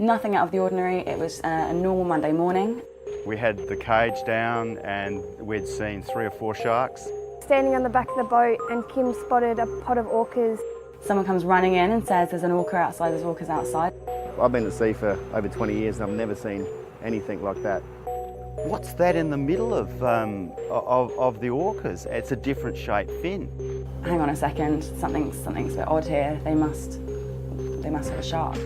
Nothing out of the ordinary. It was a normal Monday morning. We had the cage down and we'd seen 3 or 4 sharks. Standing on the back of the boat, and Kim spotted a pod of orcas. Someone comes running in and says there's an orca outside, there's orcas outside. I've been at sea for over 20 years and I've never seen anything like that. What's that in the middle of the orcas? It's a different shaped fin. Hang on a second, something's a bit odd here. They must have a shark.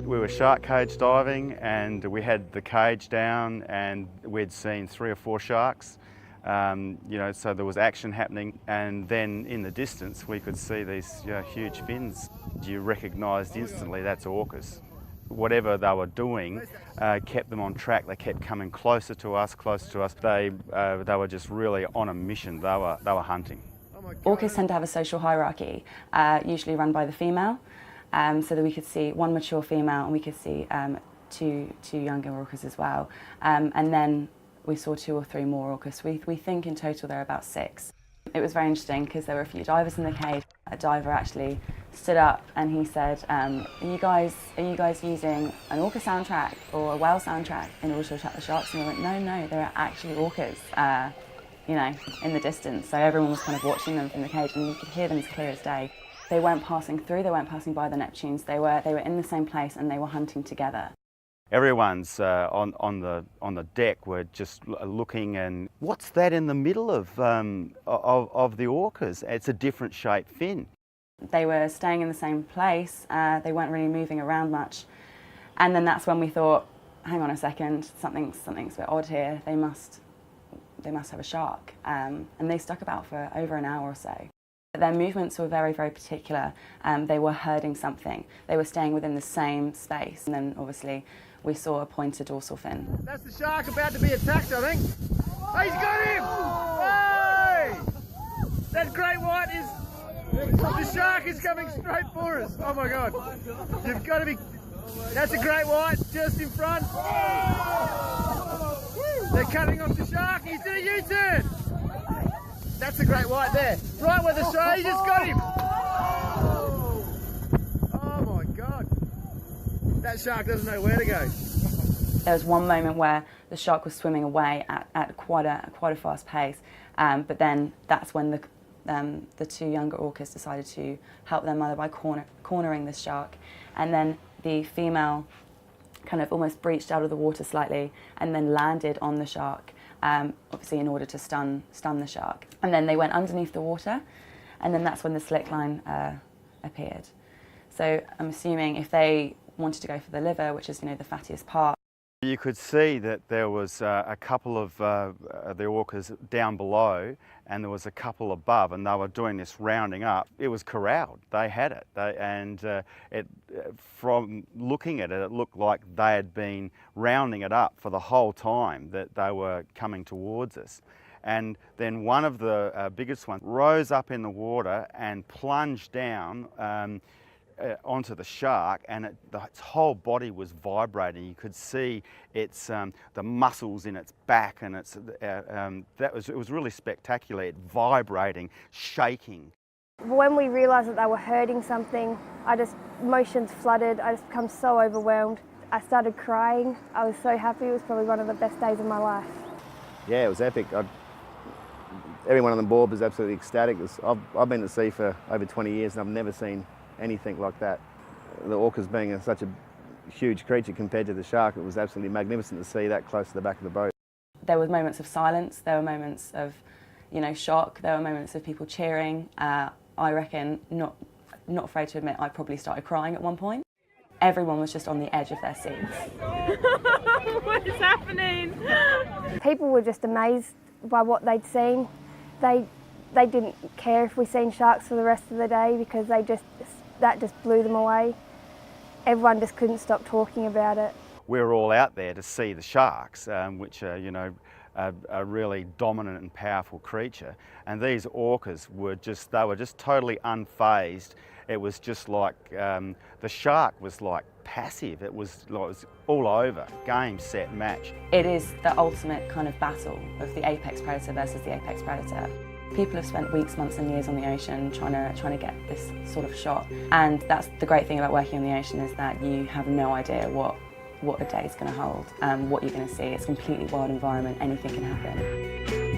We were shark cage diving and we had the cage down and we'd seen 3 or 4 sharks. So there was action happening, and then in the distance we could see these huge fins. You recognised instantly that's orcas. Whatever they were doing kept them on track. They kept coming closer to us. They were just really on a mission. They were hunting. Orcas tend to have a social hierarchy, usually run by the female. So that we could see one mature female and we could see two younger orcas as well. And then we saw 2 or 3 more orcas. We think in total there are about 6. It was very interesting because there were a few divers in the cage. A diver actually stood up and he said, are you guys using an orca soundtrack or a whale soundtrack in order to attract the sharks? And we went, no, there are actually orcas, in the distance. So everyone was kind of watching them from the cage and you could hear them as clear as day. They weren't passing through, they weren't passing by the Neptunes, they were in the same place and they were hunting together. Everyone's on the deck were just looking, and what's that in the middle of the orcas? It's a different shaped fin. They were staying in the same place, they weren't really moving around much. And then that's when we thought, hang on a second, something's a bit odd here, they must have a shark. And they stuck about for over an hour or so. Their movements were very, very particular. They were herding something. They were staying within the same space. And then obviously we saw a pointed dorsal fin. That's the shark about to be attacked, I think. Oh, he's got him! Hey! That great white the shark is coming straight for us. Oh my God. You've got to be, that's a great white just in front. They're cutting off the shark. He's doing a U-turn. That's a great white there. Right where the shark, he just got him. Oh my God. That shark doesn't know where to go. There was one moment where the shark was swimming away at quite a fast pace, but then that's when the 2 younger orcas decided to help their mother by cornering the shark, and then the female kind of almost breached out of the water slightly and then landed on the shark. Obviously in order to stun the shark. And then they went underneath the water, and then that's when the slick line appeared. So I'm assuming if they wanted to go for the liver, which is the fattiest part. You could see that there was a couple of the orcas down below and there was a couple above, and they were doing this rounding up. It was corralled, they had it, from looking at it, it looked like they had been rounding it up for the whole time that they were coming towards us. And then one of the biggest ones rose up in the water and plunged down onto the shark, and its whole body was vibrating. You could see its the muscles in its back, and it was really spectacular. It vibrating, shaking. When we realised that they were herding something, emotions flooded. I just become so overwhelmed. I started crying. I was so happy. It was probably one of the best days of my life. Yeah, it was epic. Everyone on the board was absolutely ecstatic. I've been at sea for over 20 years and I've never seen anything like that. The orcas being such a huge creature compared to the shark, it was absolutely magnificent to see that close to the back of the boat. There were moments of silence, there were moments of shock, there were moments of people cheering. I reckon, not afraid to admit, I probably started crying at one point. Everyone was just on the edge of their seats. What is happening? People were just amazed by what they'd seen. They didn't care if we seen sharks for the rest of the day because that just blew them away. Everyone just couldn't stop talking about it. We're all out there to see the sharks, which are a really dominant and powerful creature. And these orcas were just totally unfazed. It was just like, the shark was like passive. It was all over, game, set, match. It is the ultimate kind of battle of the apex predator versus the apex predator. People have spent weeks, months and years on the ocean trying to get this sort of shot. And that's the great thing about working on the ocean, is that you have no idea what a day is going to hold, what you're going to see. It's a completely wild environment, anything can happen.